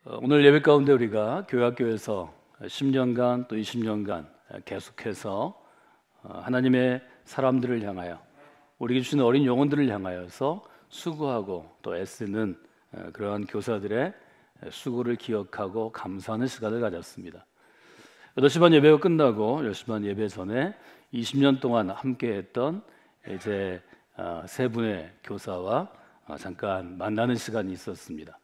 오늘 예배 가운데 우리가 교회학교에서 10년간 또 20년간 계속해서 하나님의 사람들을 향하여 우리에게 주신 어린 영혼들을 향하여서 수고하고 또 애쓰는 그러한 교사들의 수고를 기억하고 감사하는 시간을 가졌습니다. 8시 반 예배가 끝나고 10시 반 예배 전에 20년 동안 함께했던 이제 세 분의 교사와 잠깐 만나는 시간이 있었습니다.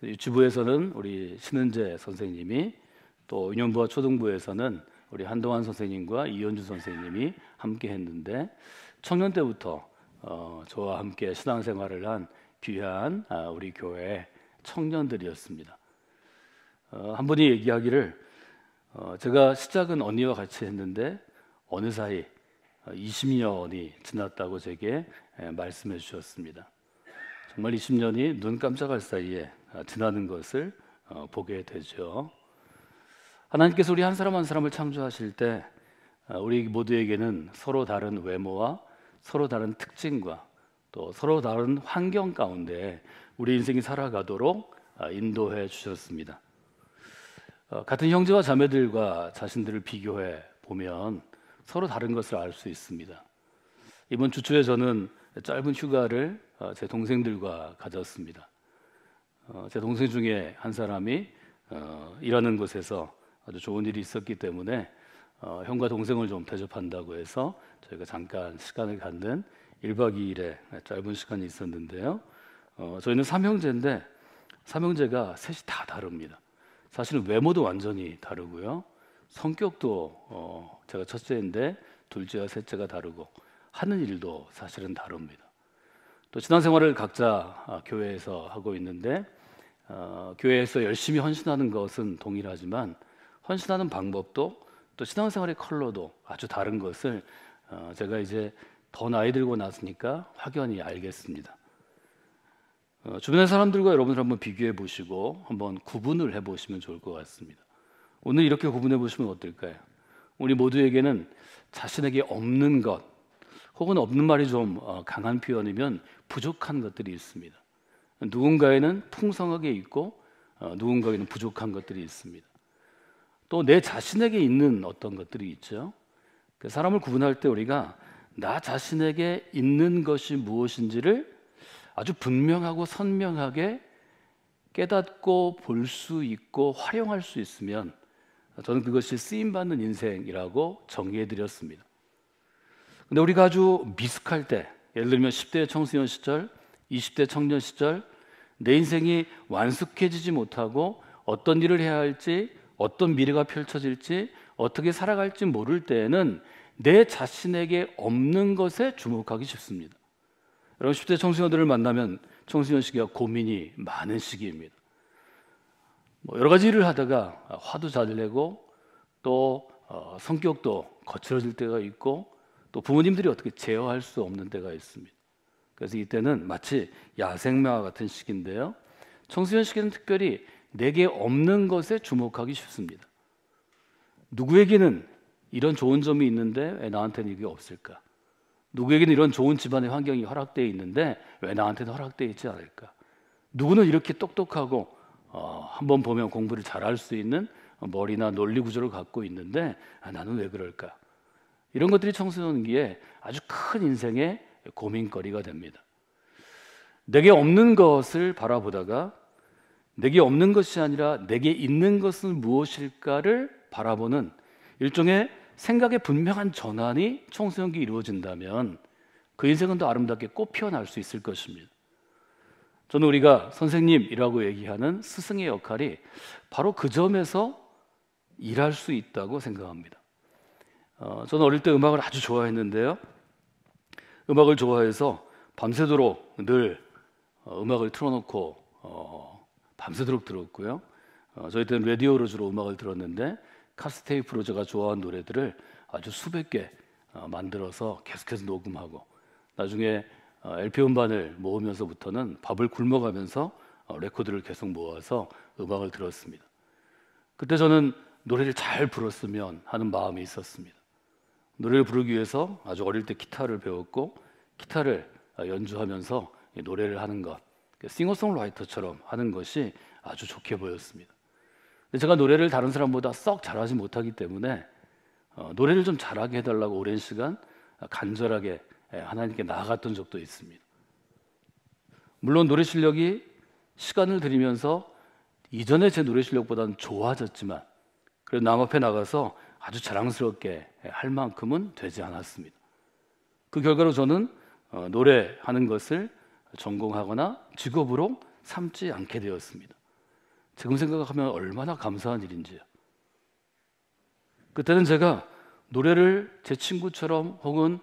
유치부에서는 우리 신은재 선생님이, 또 유년부와 초등부에서는 우리 한동환 선생님과 이현주 선생님이 함께 했는데, 청년 때부터 저와 함께 신앙생활을 한 귀한 우리 교회 청년들이었습니다. 한 분이 얘기하기를 제가 시작은 언니와 같이 했는데 어느 사이 20년이 지났다고 제게 말씀해 주셨습니다. 정말 20년이 눈 깜짝할 사이에 지나는 것을 보게 되죠. 하나님께서 우리 한 사람 한 사람을 창조하실 때 우리 모두에게는 서로 다른 외모와 서로 다른 특징과 또 서로 다른 환경 가운데 우리 인생이 살아가도록 인도해 주셨습니다. 같은 형제와 자매들과 자신들을 비교해 보면 서로 다른 것을 알 수 있습니다. 이번 주 초에 저는 짧은 휴가를 제 동생들과 가졌습니다. 제 동생 중에 한 사람이 일하는 곳에서 아주 좋은 일이 있었기 때문에 형과 동생을 좀 대접한다고 해서 저희가 잠깐 시간을 갖는 1박 2일의 짧은 시간이 있었는데요. 저희는 삼형제인데 삼형제가 셋이 다 다릅니다. 사실은 외모도 완전히 다르고요. 성격도 제가 첫째인데 둘째와 셋째가 다르고 하는 일도 사실은 다릅니다. 또 신앙생활을 각자 교회에서 하고 있는데 교회에서 열심히 헌신하는 것은 동일하지만 헌신하는 방법도 또 신앙생활의 컬러도 아주 다른 것을 제가 이제 더 나이 들고 나서니까 확연히 알겠습니다. 주변의 사람들과 여러분들 한번 비교해 보시고 한번 구분을 해 보시면 좋을 것 같습니다. 오늘 이렇게 구분해 보시면 어떨까요? 우리 모두에게는 자신에게 없는 것, 혹은 없는 말이 좀 강한 표현이면 부족한 것들이 있습니다. 누군가에는 풍성하게 있고 누군가에는 부족한 것들이 있습니다. 또 내 자신에게 있는 어떤 것들이 있죠. 그 사람을 구분할 때 우리가 나 자신에게 있는 것이 무엇인지를 아주 분명하고 선명하게 깨닫고 볼 수 있고 활용할 수 있으면 저는 그것이 쓰임받는 인생이라고 정의해 드렸습니다. 근데 우리가 아주 미숙할 때, 예를 들면 10대 청소년 시절, 20대 청년 시절, 내 인생이 완숙해지지 못하고 어떤 일을 해야 할지, 어떤 미래가 펼쳐질지, 어떻게 살아갈지 모를 때에는 내 자신에게 없는 것에 주목하기 쉽습니다. 여러분 10대 청소년들을 만나면 청소년 시기가 고민이 많은 시기입니다. 여러 가지 일을 하다가 화도 잘 내고 또 성격도 거칠어질 때가 있고 또 부모님들이 어떻게 제어할 수 없는 때가 있습니다. 그래서 이때는 마치 야생마와 같은 시기인데요. 청소년 시기는 특별히 내게 없는 것에 주목하기 쉽습니다. 누구에게는 이런 좋은 점이 있는데 왜 나한테는 이게 없을까? 누구에게는 이런 좋은 집안의 환경이 허락되어 있는데 왜 나한테는 허락되어 있지 않을까? 누구는 이렇게 똑똑하고 한번 보면 공부를 잘할 수 있는 머리나 논리 구조를 갖고 있는데 나는 왜 그럴까? 이런 것들이 청소년기에 아주 큰 인생의 고민거리가 됩니다. 내게 없는 것을 바라보다가 내게 없는 것이 아니라 내게 있는 것은 무엇일까를 바라보는 일종의 생각의 분명한 전환이 청소년기에 이루어진다면 그 인생은 더 아름답게 꽃 피어날 수 있을 것입니다. 저는 우리가 선생님이라고 얘기하는 스승의 역할이 바로 그 점에서 일할 수 있다고 생각합니다. 저는 어릴 때 음악을 아주 좋아했는데요. 음악을 좋아해서 밤새도록 늘 음악을 틀어놓고 밤새도록 들었고요. 저희 때는 라디오로 주로 음악을 들었는데 카세테이프로 제가 좋아하는 노래들을 아주 수백 개 만들어서 계속해서 녹음하고 나중에 LP 음반을 모으면서부터는 밥을 굶어가면서 레코드를 계속 모아서 음악을 들었습니다. 그때 저는 노래를 잘 불렀으면 하는 마음이 있었습니다. 노래를 부르기 위해서 아주 어릴 때 기타를 배웠고 기타를 연주하면서 노래를 하는 것, 싱어송라이터처럼 하는 것이 아주 좋게 보였습니다. 근데 제가 노래를 다른 사람보다 썩 잘하지 못하기 때문에 노래를 좀 잘하게 해달라고 오랜 시간 간절하게 하나님께 나아갔던 적도 있습니다. 물론 노래 실력이 시간을 들이면서 이전에 제 노래 실력보다는 좋아졌지만 그래도 남 앞에 나가서 아주 자랑스럽게 할 만큼은 되지 않았습니다. 그 결과로 저는 노래하는 것을 전공하거나 직업으로 삼지 않게 되었습니다. 지금 생각하면 얼마나 감사한 일인지요. 그때는 제가 노래를 제 친구처럼 혹은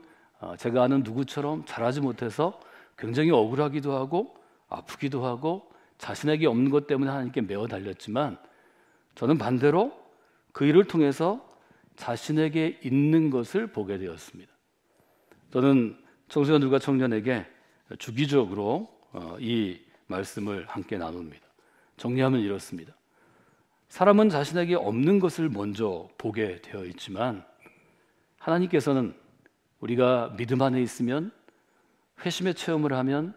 제가 아는 누구처럼 잘하지 못해서 굉장히 억울하기도 하고 아프기도 하고 자신에게 없는 것 때문에 하나님께 매어 달렸지만 저는 반대로 그 일을 통해서 자신에게 있는 것을 보게 되었습니다. 저는 청소년들과 청년에게 주기적으로 이 말씀을 함께 나눕니다. 정리하면 이렇습니다. 사람은 자신에게 없는 것을 먼저 보게 되어 있지만 하나님께서는 우리가 믿음 안에 있으면 회심의 체험을 하면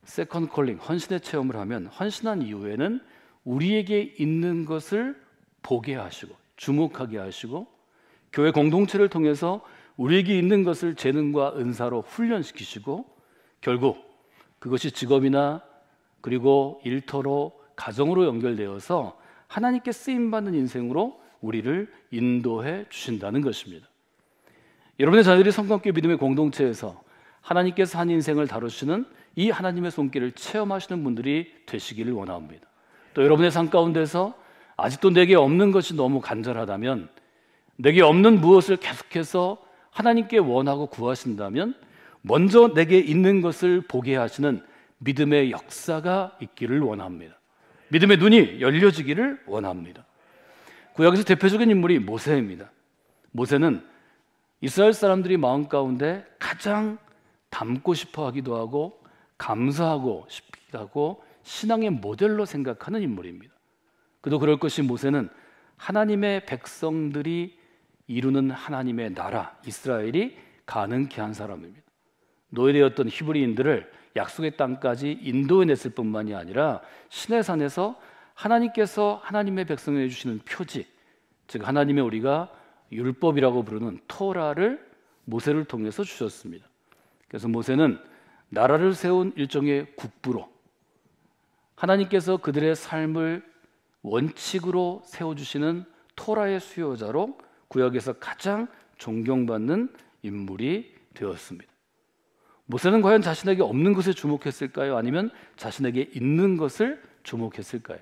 세컨드 콜링, 헌신의 체험을 하면 헌신한 이후에는 우리에게 있는 것을 보게 하시고 주목하게 하시고 교회 공동체를 통해서 우리에게 있는 것을 재능과 은사로 훈련시키시고 결국 그것이 직업이나 그리고 일터로 가정으로 연결되어서 하나님께 쓰임받는 인생으로 우리를 인도해 주신다는 것입니다. 여러분의 자녀들이 성경교회 믿음의 공동체에서 하나님께서 한 인생을 다루시는 이 하나님의 손길을 체험하시는 분들이 되시기를 원합니다. 또 여러분의 삶 가운데서 아직도 내게 없는 것이 너무 간절하다면 내게 없는 무엇을 계속해서 하나님께 원하고 구하신다면 먼저 내게 있는 것을 보게 하시는 믿음의 역사가 있기를 원합니다. 믿음의 눈이 열려지기를 원합니다. 구약에서 대표적인 인물이 모세입니다. 모세는 이스라엘 사람들이 마음 가운데 가장 닮고 싶어 하기도 하고 감사하고 싶기도 하고 신앙의 모델로 생각하는 인물입니다. 그도 그럴 것이 모세는 하나님의 백성들이 이루는 하나님의 나라 이스라엘이 가능케 한 사람입니다. 노예되었던 히브리인들을 약속의 땅까지 인도해냈을 뿐만이 아니라 시내산에서 하나님께서 하나님의 백성에게 주시는 표지, 즉 하나님의 우리가 율법이라고 부르는 토라를 모세를 통해서 주셨습니다. 그래서 모세는 나라를 세운 일종의 국부로 하나님께서 그들의 삶을 원칙으로 세워주시는 토라의 수요자로 구약에서 가장 존경받는 인물이 되었습니다. 모세는 과연 자신에게 없는 것에 주목했을까요? 아니면 자신에게 있는 것을 주목했을까요?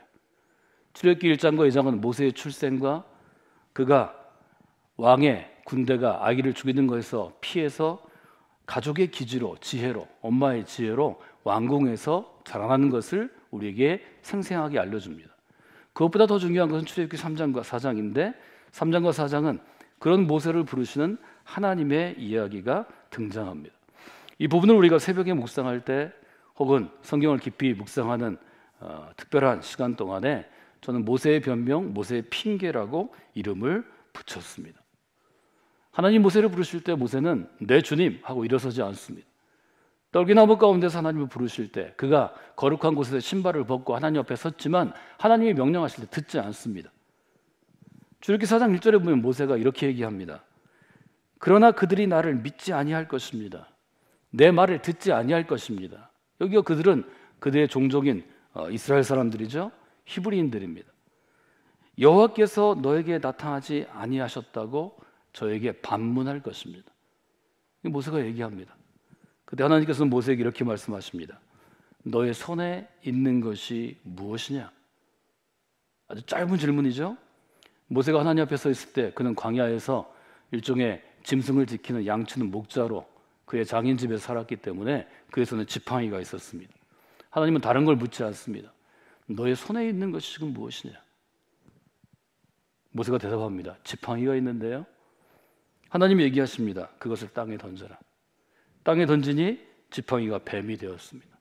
출애굽기 1장과 2장은 모세의 출생과 그가 왕의 군대가 아기를 죽이는 것에서 피해서 가족의 기지로 지혜로 엄마의 지혜로 왕궁에서 자라나는 것을 우리에게 생생하게 알려줍니다. 그것보다 더 중요한 것은 출애굽기 3장과 4장인데 3장과 4장은 그런 모세를 부르시는 하나님의 이야기가 등장합니다. 이 부분을 우리가 새벽에 묵상할 때 혹은 성경을 깊이 묵상하는 특별한 시간 동안에 저는 모세의 변명, 모세의 핑계라고 이름을 붙였습니다. 하나님 모세를 부르실 때 모세는 내 주님 하고 일어서지 않습니다. 떨기나무 가운데서 하나님을 부르실 때 그가 거룩한 곳에서 신발을 벗고 하나님 앞에 섰지만 하나님이 명령하실 때 듣지 않습니다. 출애굽기 4장 1절에 보면 모세가 이렇게 얘기합니다. 그러나 그들이 나를 믿지 아니할 것입니다. 내 말을 듣지 아니할 것입니다. 여기가 그들은 그들의 종족인 이스라엘 사람들이죠. 히브리인들입니다. 여호와께서 너에게 나타나지 아니하셨다고 저에게 반문할 것입니다. 모세가 얘기합니다. 그때 하나님께서는 모세에게 이렇게 말씀하십니다. 너의 손에 있는 것이 무엇이냐? 아주 짧은 질문이죠. 모세가 하나님 앞에 서 있을 때 그는 광야에서 일종의 짐승을 지키는 양치는 목자로 그의 장인 집에 살았기 때문에 그의 손에 지팡이가 있었습니다. 하나님은 다른 걸 묻지 않습니다. 너의 손에 있는 것이 지금 무엇이냐? 모세가 대답합니다. 지팡이가 있는데요. 하나님이 얘기하십니다. 그것을 땅에 던져라. 땅에 던지니 지팡이가 뱀이 되었습니다.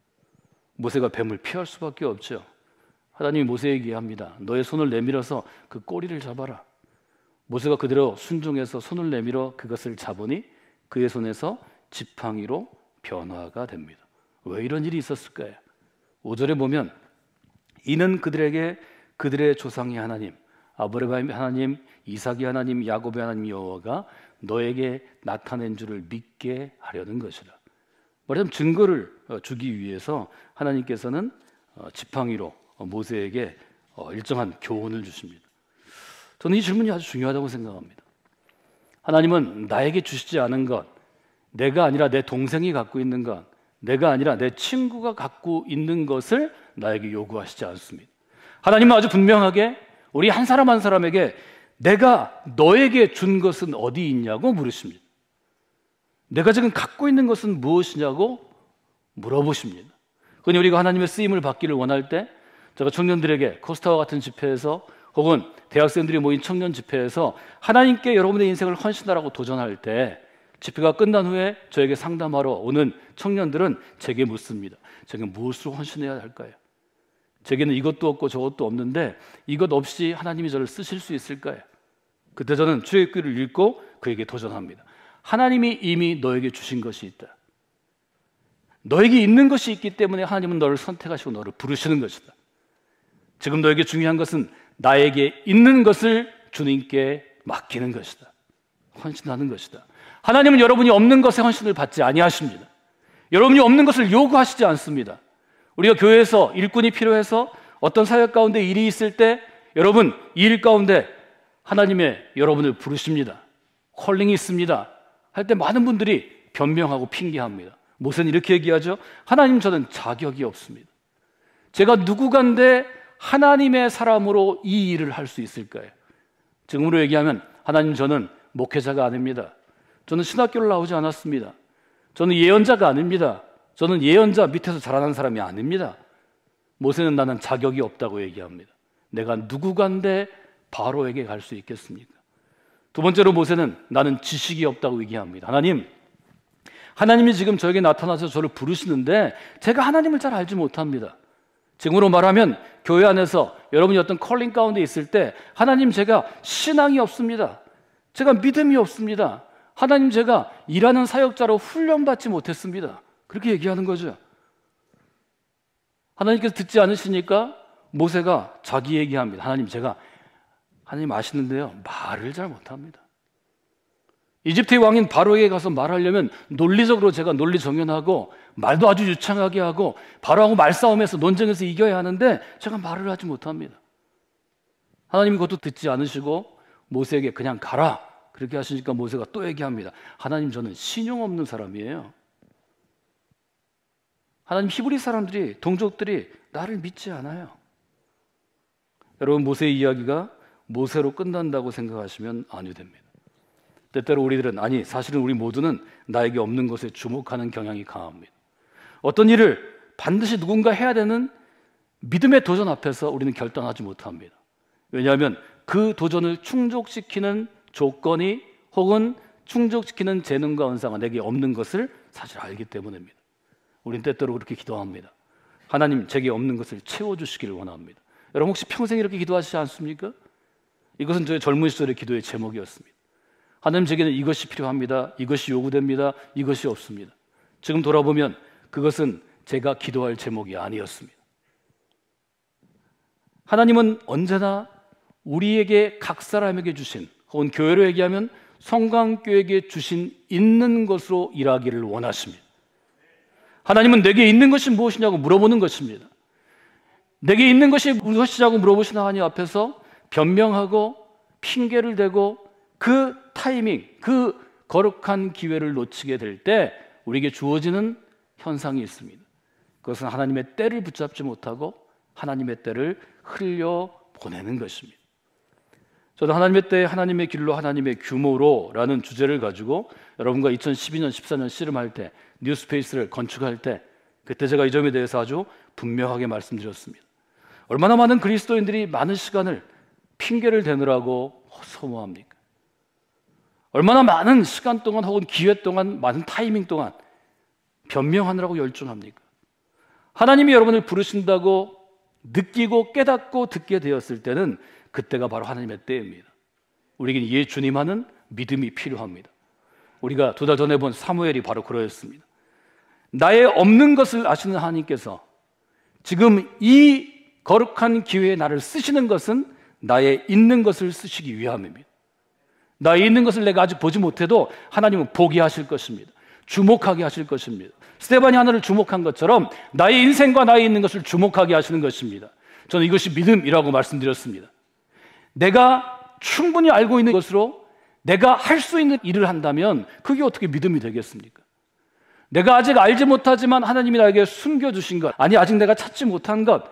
모세가 뱀을 피할 수밖에 없죠. 하나님이 모세에게 얘기합니다. 너의 손을 내밀어서 그 꼬리를 잡아라. 모세가 그대로 순종해서 손을 내밀어 그것을 잡으니 그의 손에서 지팡이로 변화가 됩니다. 왜 이런 일이 있었을까요? 5절에 보면 이는 그들에게 그들의 조상의 하나님, 아브라함의 하나님, 이삭의 하나님, 야곱의 하나님 여호와가 너에게 나타낸 줄을 믿게 하려는 것이라. 말하자면 증거를 주기 위해서 하나님께서는 지팡이로 모세에게 일정한 교훈을 주십니다. 저는 이 질문이 아주 중요하다고 생각합니다. 하나님은 나에게 주시지 않은 것, 내가 아니라 내 동생이 갖고 있는 것, 내가 아니라 내 친구가 갖고 있는 것을 나에게 요구하시지 않습니다. 하나님은 아주 분명하게 우리 한 사람 한 사람에게 내가 너에게 준 것은 어디 있냐고 물으십니다. 내가 지금 갖고 있는 것은 무엇이냐고 물어보십니다. 그러니 우리가 하나님의 쓰임을 받기를 원할 때, 제가 청년들에게 코스타와 같은 집회에서 혹은 대학생들이 모인 청년 집회에서 하나님께 여러분의 인생을 헌신하라고 도전할 때, 집회가 끝난 후에 저에게 상담하러 오는 청년들은 제게 묻습니다. 제게 무엇으로 헌신해야 할까요? 제게는 이것도 없고 저것도 없는데 이것 없이 하나님이 저를 쓰실 수 있을까요? 그때 저는 출애굽기를 읽고 그에게 도전합니다. 하나님이 이미 너에게 주신 것이 있다. 너에게 있는 것이 있기 때문에 하나님은 너를 선택하시고 너를 부르시는 것이다. 지금 너에게 중요한 것은 나에게 있는 것을 주님께 맡기는 것이다. 헌신하는 것이다. 하나님은 여러분이 없는 것에 헌신을 받지 아니하십니다. 여러분이 없는 것을 요구하시지 않습니다. 우리가 교회에서 일꾼이 필요해서 어떤 사역 가운데 일이 있을 때 여러분 이 일 가운데 하나님의 여러분을 부르십니다. 콜링이 있습니다 할 때 많은 분들이 변명하고 핑계합니다. 모세는 이렇게 얘기하죠. 하나님, 저는 자격이 없습니다. 제가 누구간데 하나님의 사람으로 이 일을 할 수 있을까요? 지금으로 얘기하면 하나님, 저는 목회자가 아닙니다. 저는 신학교를 나오지 않았습니다. 저는 예언자가 아닙니다. 저는 예언자 밑에서 자라난 사람이 아닙니다. 모세는 나는 자격이 없다고 얘기합니다. 내가 누구간데 바로에게 갈 수 있겠습니까? 두 번째로 모세는 나는 지식이 없다고 얘기합니다. 하나님이 지금 저에게 나타나서 저를 부르시는데 제가 하나님을 잘 알지 못합니다. 지금으로 말하면 교회 안에서 여러분이 어떤 컬링 가운데 있을 때 하나님, 제가 신앙이 없습니다. 제가 믿음이 없습니다. 하나님, 제가 일하는 사역자로 훈련받지 못했습니다. 그렇게 얘기하는 거죠. 하나님께서 듣지 않으시니까 모세가 자기 얘기합니다. 하나님 아시는데요, 말을 잘 못합니다. 이집트의 왕인 바로에게 가서 말하려면 논리적으로 제가 논리 정연하고 말도 아주 유창하게 하고 바로하고 말싸움에서 논쟁에서 이겨야 하는데 제가 말을 하지 못합니다. 하나님이 그것도 듣지 않으시고 모세에게 그냥 가라 그렇게 하시니까 모세가 또 얘기합니다. 하나님, 저는 신용 없는 사람이에요. 하나님, 히브리 사람들이, 동족들이 나를 믿지 않아요. 여러분, 모세의 이야기가 모세로 끝난다고 생각하시면 아니 됩니다. 때때로 우리들은, 아니 사실은 우리 모두는 나에게 없는 것에 주목하는 경향이 강합니다. 어떤 일을 반드시 누군가 해야 되는 믿음의 도전 앞에서 우리는 결단하지 못합니다. 왜냐하면 그 도전을 충족시키는 조건이 혹은 충족시키는 재능과 은사가 내게 없는 것을 사실 알기 때문입니다. 우리는 때때로 그렇게 기도합니다. 하나님, 제게 없는 것을 채워주시기를 원합니다. 여러분 혹시 평생 이렇게 기도하시지 않습니까? 이것은 저의 젊은 시절의 기도의 제목이었습니다. 하나님, 제게는 이것이 필요합니다. 이것이 요구됩니다. 이것이 없습니다. 지금 돌아보면 그것은 제가 기도할 제목이 아니었습니다. 하나님은 언제나 우리에게 각 사람에게 주신, 혹은 교회로 얘기하면 성강교회에게 주신 있는 것으로 일하기를 원하십니다. 하나님은 내게 있는 것이 무엇이냐고 물어보는 것입니다. 내게 있는 것이 무엇이냐고 물어보시는 하나님 앞에서 변명하고 핑계를 대고 그 타이밍, 그 거룩한 기회를 놓치게 될 때 우리에게 주어지는 현상이 있습니다. 그것은 하나님의 때를 붙잡지 못하고 하나님의 때를 흘려보내는 것입니다. 저도 하나님의 때, 하나님의 길로, 하나님의 규모로 라는 주제를 가지고 여러분과 2012년, 14년 씨름할 때, 뉴스페이스를 건축할 때 그때 제가 이 점에 대해서 아주 분명하게 말씀드렸습니다. 얼마나 많은 그리스도인들이 많은 시간을 핑계를 대느라고 소모합니까? 얼마나 많은 시간 동안 혹은 기회 동안, 많은 타이밍 동안 변명하느라고 열중합니까? 하나님이 여러분을 부르신다고 느끼고 깨닫고 듣게 되었을 때는 그때가 바로 하나님의 때입니다. 우리에게는 예 주님 하는 믿음이 필요합니다. 우리가 2달 전에 본 사무엘이 바로 그러했습니다. 나의 없는 것을 아시는 하나님께서 지금 이 거룩한 기회에 나를 쓰시는 것은 나의 있는 것을 쓰시기 위함입니다. 나의 있는 것을 내가 아직 보지 못해도 하나님은 보게 하실 것입니다. 주목하게 하실 것입니다. 스데반이 하나를 주목한 것처럼 나의 인생과 나의 있는 것을 주목하게 하시는 것입니다. 저는 이것이 믿음이라고 말씀드렸습니다. 내가 충분히 알고 있는 것으로 내가 할 수 있는 일을 한다면 그게 어떻게 믿음이 되겠습니까? 내가 아직 알지 못하지만 하나님이 나에게 숨겨주신 것, 아니 아직 내가 찾지 못한 것,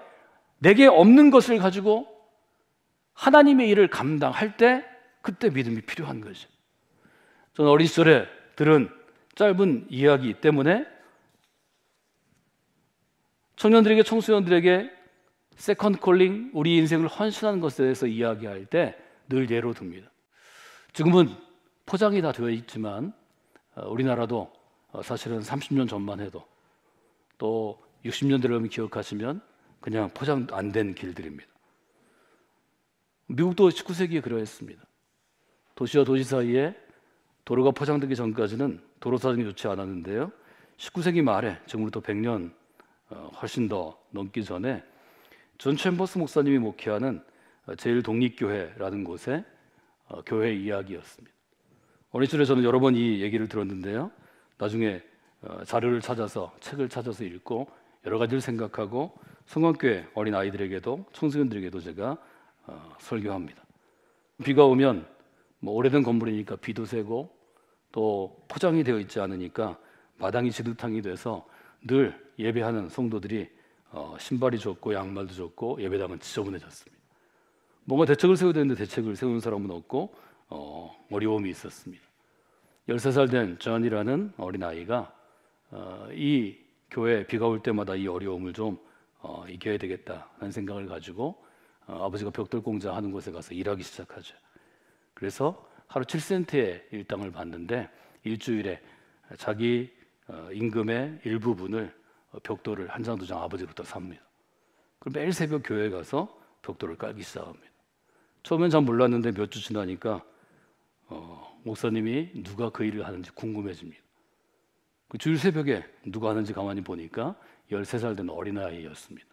내게 없는 것을 가지고 하나님의 일을 감당할 때 그때 믿음이 필요한 거죠. 저는 어린 시절에 들은 짧은 이야기 때문에 청년들에게, 청소년들에게 세컨드 콜링, 우리 인생을 헌신하는 것에 대해서 이야기할 때 늘 예로 듭니다. 지금은 포장이 다 되어 있지만 우리나라도 사실은 30년 전만 해도 또 60년대를 기억하시면 그냥 포장 안 된 길들입니다. 미국도 19세기에 그러했습니다. 도시와 도시 사이에 도로가 포장되기 전까지는 도로 사정이 좋지 않았는데요. 19세기 말에, 지금으로부터 100년 훨씬 더 넘기 전에 존 챔버스 목사님이 목회하는 제일독립교회라는 곳의 교회 이야기였습니다. 어린 시절에 저는 여러 번 이 얘기를 들었는데요. 나중에 자료를 찾아서, 책을 찾아서 읽고 여러 가지를 생각하고 성광교회 어린 아이들에게도, 청소년들에게도 제가 설교합니다. 비가 오면 오래된 건물이니까 비도 새고 또 포장이 되어 있지 않으니까 마당이 지득탕이 돼서 늘 예배하는 성도들이 신발이 좁고 양말도 좁고 예배당은 지저분해졌습니다. 뭔가 대책을 세워야 되는데 대책을 세우는 사람은 없고 어려움이 있었습니다. 13살 된 존이라는 어린아이가 이 교회 비가 올 때마다 이 어려움을 좀 이겨야 되겠다는 생각을 가지고 아버지가 벽돌 공장 하는 곳에 가서 일하기 시작하죠. 그래서 하루 7센트의 일당을 받는데 일주일에 자기 임금의 일부분을 벽돌을 한 장 두 장 아버지로부터 삽니다. 그럼 매일 새벽 교회에 가서 벽돌을 깔기 시작합니다. 처음엔 잘 몰랐는데 몇 주 지나니까 목사님이 누가 그 일을 하는지 궁금해집니다. 그 주일 새벽에 누가 하는지 가만히 보니까 13살 된 어린아이였습니다.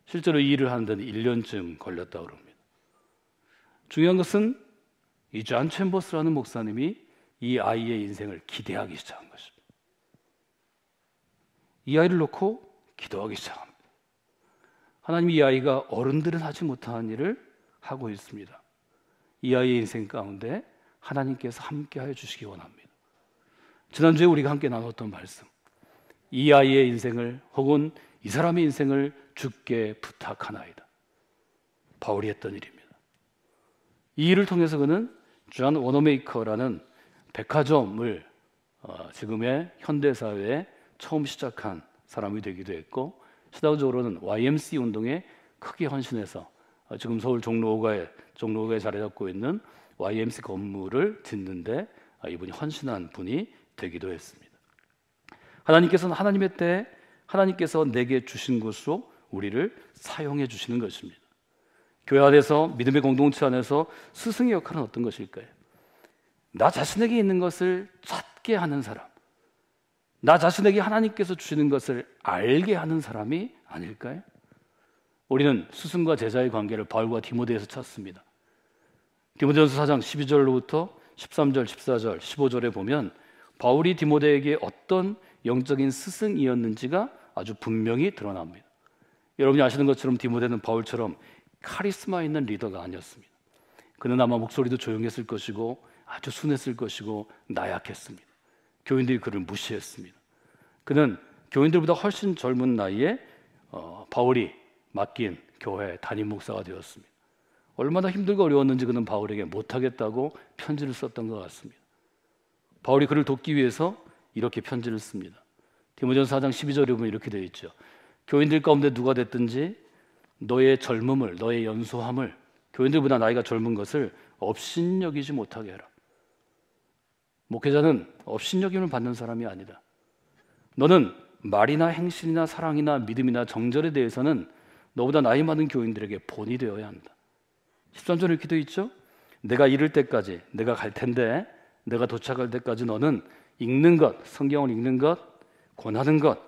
실제로 이 일을 하는 데는 1년쯤 걸렸다고 합니다. 중요한 것은 이 존 챔버스라는 목사님이 이 아이의 인생을 기대하기 시작한 것입니다. 이 아이를 놓고 기도하기 시작합니다. 하나님, 이 아이가 어른들은 하지 못한 일을 하고 있습니다. 이 아이의 인생 가운데 하나님께서 함께하여 주시기 원합니다. 지난주에 우리가 함께 나눴던 말씀, 이 아이의 인생을 혹은 이 사람의 인생을 주께 부탁하나이다. 바울이 했던 일입니다. 이 일을 통해서 그는 존 워너메이커라는 백화점을 지금의 현대사회에 처음 시작한 사람이 되기도 했고, 시대적으로는 YMC 운동에 크게 헌신해서 지금 서울 종로가에 자리 잡고 있는 YMC 건물을 짓는데 이분이 헌신한 분이 되기도 했습니다. 하나님께서는 하나님의 때에 하나님께서 내게 주신 것으로 우리를 사용해 주시는 것입니다. 교회 안에서, 믿음의 공동체 안에서 스승의 역할은 어떤 것일까요? 나 자신에게 있는 것을 찾게 하는 사람, 나 자신에게 하나님께서 주시는 것을 알게 하는 사람이 아닐까요? 우리는 스승과 제자의 관계를 바울과 디모데에서 찾습니다. 디모데전서 4장 12절로부터 13절, 14절, 15절에 보면 바울이 디모데에게 어떤 영적인 스승이었는지가 아주 분명히 드러납니다. 여러분이 아시는 것처럼 디모데는 바울처럼 카리스마 있는 리더가 아니었습니다. 그는 아마 목소리도 조용했을 것이고 아주 순했을 것이고 나약했습니다. 교인들이 그를 무시했습니다. 그는 교인들보다 훨씬 젊은 나이에 바울이 맡긴 교회 담임 목사가 되었습니다. 얼마나 힘들고 어려웠는지 그는 바울에게 못하겠다고 편지를 썼던 것 같습니다. 바울이 그를 돕기 위해서 이렇게 편지를 씁니다. 디모데전서 4장 12절에 보면 이렇게 되어 있죠. 교인들 가운데 누가 됐든지 너의 젊음을, 너의 연소함을, 교인들보다 나이가 젊은 것을 업신여기지 못하게 해라. 목회자는 업신여김을 받는 사람이 아니다. 너는 말이나 행실이나 사랑이나 믿음이나 정절에 대해서는 너보다 나이 많은 교인들에게 본이 되어야 한다. 13절에 이렇게 되어 있죠. 내가 이를 때까지, 내가 갈 텐데, 내가 도착할 때까지 너는 읽는 것, 성경을 읽는 것, 권하는 것,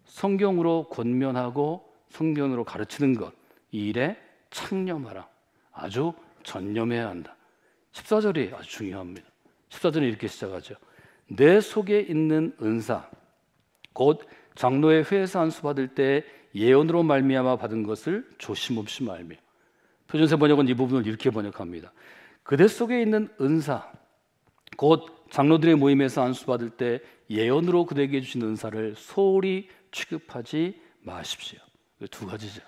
성경으로 권면하고 성경으로 가르치는 것, 이 일에 창념하라. 아주 전념해야 한다. 14절이 아주 중요합니다. 14절은 이렇게 시작하죠. 내 속에 있는 은사, 곧 장로의 회사 안수 받을 때 예언으로 말미암아 받은 것을 조심없이 말며. 표준세 번역은 이 부분을 이렇게 번역합니다. 그대 속에 있는 은사, 곧 장로들의 모임에서 안수 받을 때 예언으로 그대에게 주신 은사를 소홀히 취급하지 마십시오. 두 가지죠.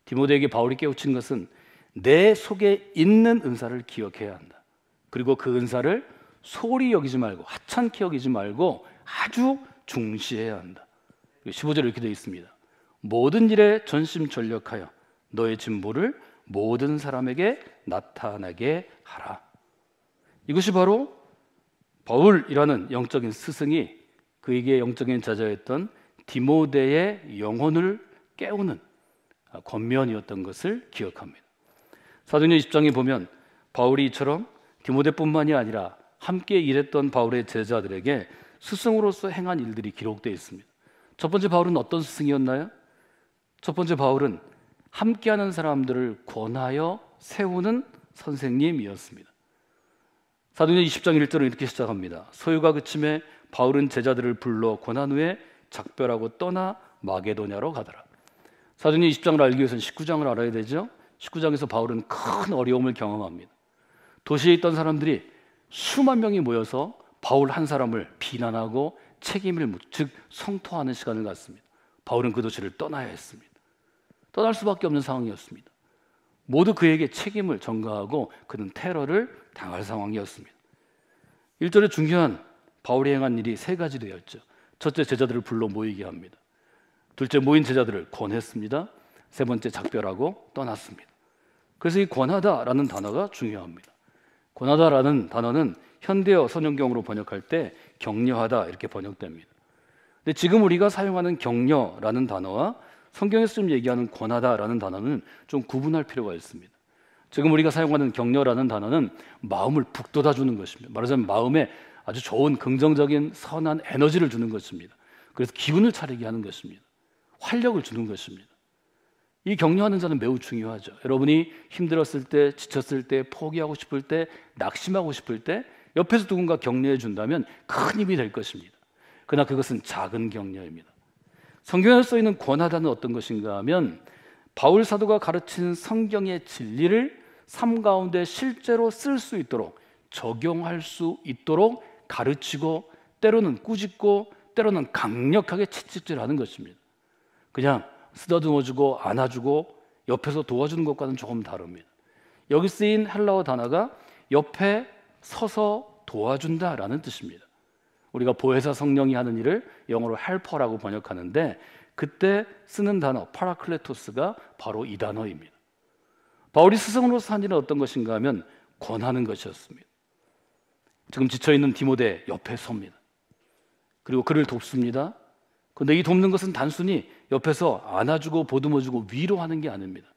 디모데에게 바울이 깨우친 것은 내 속에 있는 은사를 기억해야 한다. 그리고 그 은사를 소홀히 여기지 말고, 하찮게 여기지 말고 아주 중시해야 한다. 15절에 이렇게 되어 있습니다. 모든 일에 전심전력하여 너의 진보를 모든 사람에게 나타나게 하라. 이것이 바로 바울이라는 영적인 스승이 그에게 영적인 자자였던 디모데의 영혼을 깨우는 권면이었던 것을 기억합니다. 사도행전 20장에 보면 바울이 이처럼 디모데뿐만이 아니라 함께 일했던 바울의 제자들에게 스승으로서 행한 일들이 기록되어 있습니다. 첫 번째 바울은 어떤 스승이었나요? 첫 번째 바울은 함께하는 사람들을 권하여 세우는 선생님이었습니다. 사도행전 20장 1절은 이렇게 시작합니다. 소요가 그침에 바울은 제자들을 불러 권한 후에 작별하고 떠나 마게도냐로 가더라. 사도행전 20장을 알기 위해서는 19장을 알아야 되죠. 19장에서 바울은 큰 어려움을 경험합니다. 도시에 있던 사람들이 수만 명이 모여서 바울 한 사람을 비난하고 책임을 즉 성토하는 시간을 갖습니다. 바울은 그 도시를 떠나야 했습니다. 떠날 수밖에 없는 상황이었습니다. 모두 그에게 책임을 전가하고 그는 테러를 당할 상황이었습니다. 1절에 중요한 바울이 행한 일이 세 가지 되었죠. 첫째, 제자들을 불러 모이게 합니다. 둘째, 모인 제자들을 권했습니다. 세 번째, 작별하고 떠났습니다. 그래서 이 권하다라는 단어가 중요합니다. 권하다라는 단어는 현대어 선형경으로 번역할 때 격려하다 이렇게 번역됩니다. 근데 지금 우리가 사용하는 격려라는 단어와 성경에서 좀 얘기하는 권하다라는 단어는 좀 구분할 필요가 있습니다. 지금 우리가 사용하는 격려라는 단어는 마음을 북돋아주는 것입니다. 말하자면 마음에 아주 좋은 긍정적인 선한 에너지를 주는 것입니다. 그래서 기운을 차리게 하는 것입니다. 활력을 주는 것입니다. 이 격려하는 자는 매우 중요하죠. 여러분이 힘들었을 때, 지쳤을 때, 포기하고 싶을 때, 낙심하고 싶을 때 옆에서 누군가 격려해 준다면 큰 힘이 될 것입니다. 그러나 그것은 작은 격려입니다. 성경에 써 있는 권하다는 어떤 것인가 하면 바울 사도가 가르친 성경의 진리를 삶 가운데 실제로 쓸 수 있도록, 적용할 수 있도록 가르치고 때로는 꾸짖고 때로는 강력하게 채찍질하는 것입니다. 그냥 쓰다듬어주고 안아주고 옆에서 도와주는 것과는 조금 다릅니다. 여기 쓰인 헬라어 단어가 옆에 서서 도와준다라는 뜻입니다. 우리가 보혜사 성령이 하는 일을 영어로 헬퍼라고 번역하는데 그때 쓰는 단어 파라클레토스가 바로 이 단어입니다. 바울이 스승으로서 한 일은 어떤 것인가 하면 권하는 것이었습니다. 지금 지쳐있는 디모데 옆에 섭니다. 그리고 그를 돕습니다. 그런데 이 돕는 것은 단순히 옆에서 안아주고 보듬어주고 위로하는 게 아닙니다.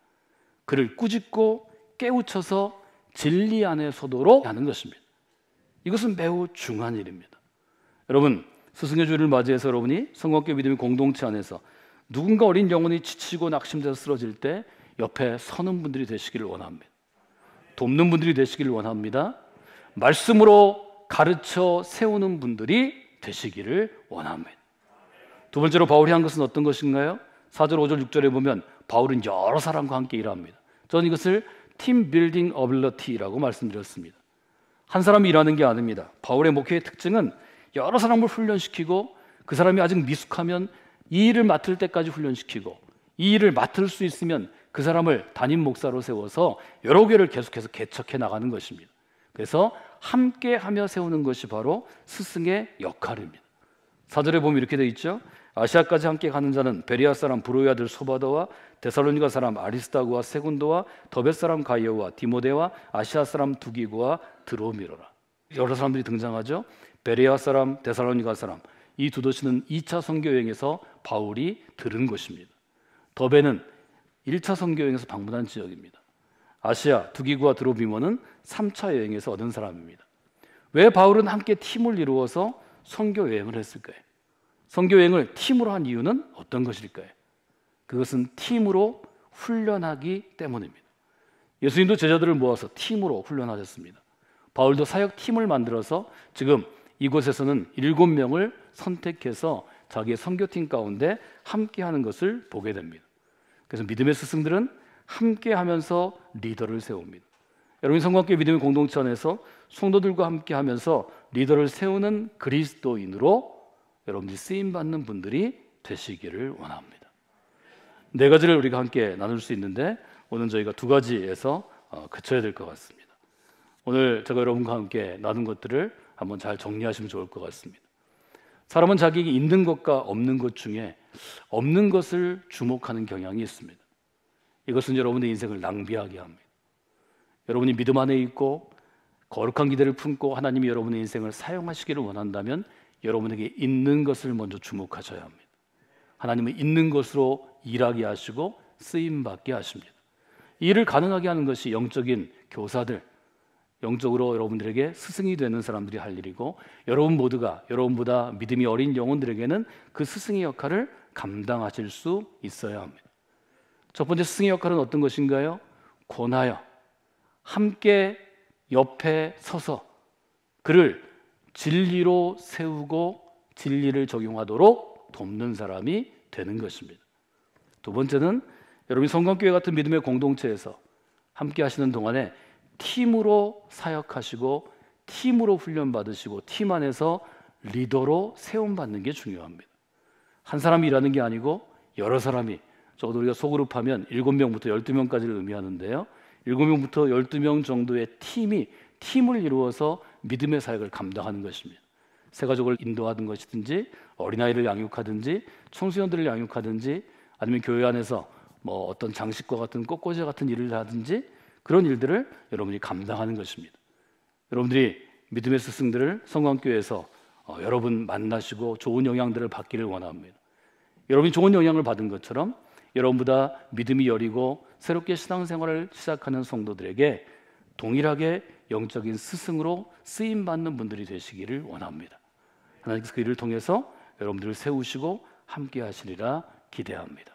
그를 꾸짖고 깨우쳐서 진리 안에 서도록 하는 것입니다. 이것은 매우 중요한 일입니다. 여러분, 스승의 주일을 맞이해서 여러분이 성공학교 믿음의 공동체 안에서 누군가 어린 영혼이 지치고 낙심돼서 쓰러질 때 옆에 서는 분들이 되시기를 원합니다. 돕는 분들이 되시기를 원합니다. 말씀으로 가르쳐 세우는 분들이 되시기를 원합니다. 두 번째로 바울이 한 것은 어떤 것인가요? 4절, 5절, 6절에 보면 바울은 여러 사람과 함께 일합니다. 저는 이것을 팀 빌딩 어빌리티라고 말씀드렸습니다. 한 사람이 일하는 게 아닙니다. 바울의 목회의 특징은 여러 사람을 훈련시키고 그 사람이 아직 미숙하면 이 일을 맡을 때까지 훈련시키고 이 일을 맡을 수 있으면 그 사람을 담임 목사로 세워서 여러 교회를 계속해서 개척해 나가는 것입니다. 그래서 함께 하며 세우는 것이 바로 스승의 역할입니다. 4절에 보면 이렇게 되어 있죠. 아시아까지 함께 가는 자는 베레아 사람 브로의 아들 소바더와 데살로니가 사람 아리스다고와 세군도와 더벳 사람 가이오와 디모데와 아시아 사람 두기고와 드로미로라. 여러 사람들이 등장하죠. 베레아 사람, 데살로니가 사람, 이 두 도시는 2차 선교 여행에서 바울이 들은 곳입니다. 더베는 1차 선교 여행에서 방문한 지역입니다. 아시아, 두기고와 드로미모는 3차 여행에서 얻은 사람입니다. 왜 바울은 함께 팀을 이루어서 선교 여행을 했을까요? 선교 여행을 팀으로 한 이유는 어떤 것일까요? 그것은 팀으로 훈련하기 때문입니다. 예수님도 제자들을 모아서 팀으로 훈련하셨습니다. 바울도 사역 팀을 만들어서 지금 이곳에서는 7명을 선택해서 자기의 선교팀 가운데 함께하는 것을 보게 됩니다. 그래서 믿음의 스승들은 함께하면서 리더를 세웁니다. 여러분, 성광교회 믿음의 공동체 안에서 성도들과 함께하면서 리더를 세우는 그리스도인으로 여러분들이 쓰임받는 분들이 되시기를 원합니다. 4가지를 우리가 함께 나눌 수 있는데 오늘 저희가 2가지에서 그쳐야 될 것 같습니다. 오늘 제가 여러분과 함께 나눈 것들을 한번 잘 정리하시면 좋을 것 같습니다. 사람은 자기에게 있는 것과 없는 것 중에 없는 것을 주목하는 경향이 있습니다. 이것은 여러분의 인생을 낭비하게 합니다. 여러분이 믿음 안에 있고 거룩한 기대를 품고 하나님이 여러분의 인생을 사용하시기를 원한다면 여러분에게 있는 것을 먼저 주목하셔야 합니다. 하나님은 있는 것으로 일하게 하시고 쓰임받게 하십니다. 이 일을 가능하게 하는 것이 영적인 교사들, 영적으로 여러분들에게 스승이 되는 사람들이 할 일이고, 여러분 모두가 여러분보다 믿음이 어린 영혼들에게는 그 스승의 역할을 감당하실 수 있어야 합니다. 첫 번째 스승의 역할은 어떤 것인가요? 권하여 함께 옆에 서서 그를 진리로 세우고 진리를 적용하도록 돕는 사람이 되는 것입니다. 두 번째는 여러분이 성광교회 같은 믿음의 공동체에서 함께 하시는 동안에 팀으로 사역하시고 팀으로 훈련받으시고 팀 안에서 리더로 세움받는 게 중요합니다. 한 사람이 일하는 게 아니고 여러 사람이, 적어도 우리가 소그룹 하면 7명부터 12명까지를 의미하는데요, 7명부터 12명 정도의 팀을 이루어서 믿음의 사역을 감당하는 것입니다. 새가족을 인도하는 것이든지 어린아이를 양육하든지 청소년들을 양육하든지 아니면 교회 안에서 뭐 어떤 장식과 같은 꽃꽂이 같은 일을 하든지 그런 일들을 여러분이 감당하는 것입니다. 여러분들이 믿음의 스승들을 성광교회에서 여러분 만나시고 좋은 영향들을 받기를 원합니다. 여러분이 좋은 영향을 받은 것처럼 여러분보다 믿음이 여리고 새롭게 신앙생활을 시작하는 성도들에게 동일하게 영적인 스승으로 쓰임받는 분들이 되시기를 원합니다. 하나님께서 그 일을 통해서 여러분들을 세우시고 함께 하시리라 기대합니다.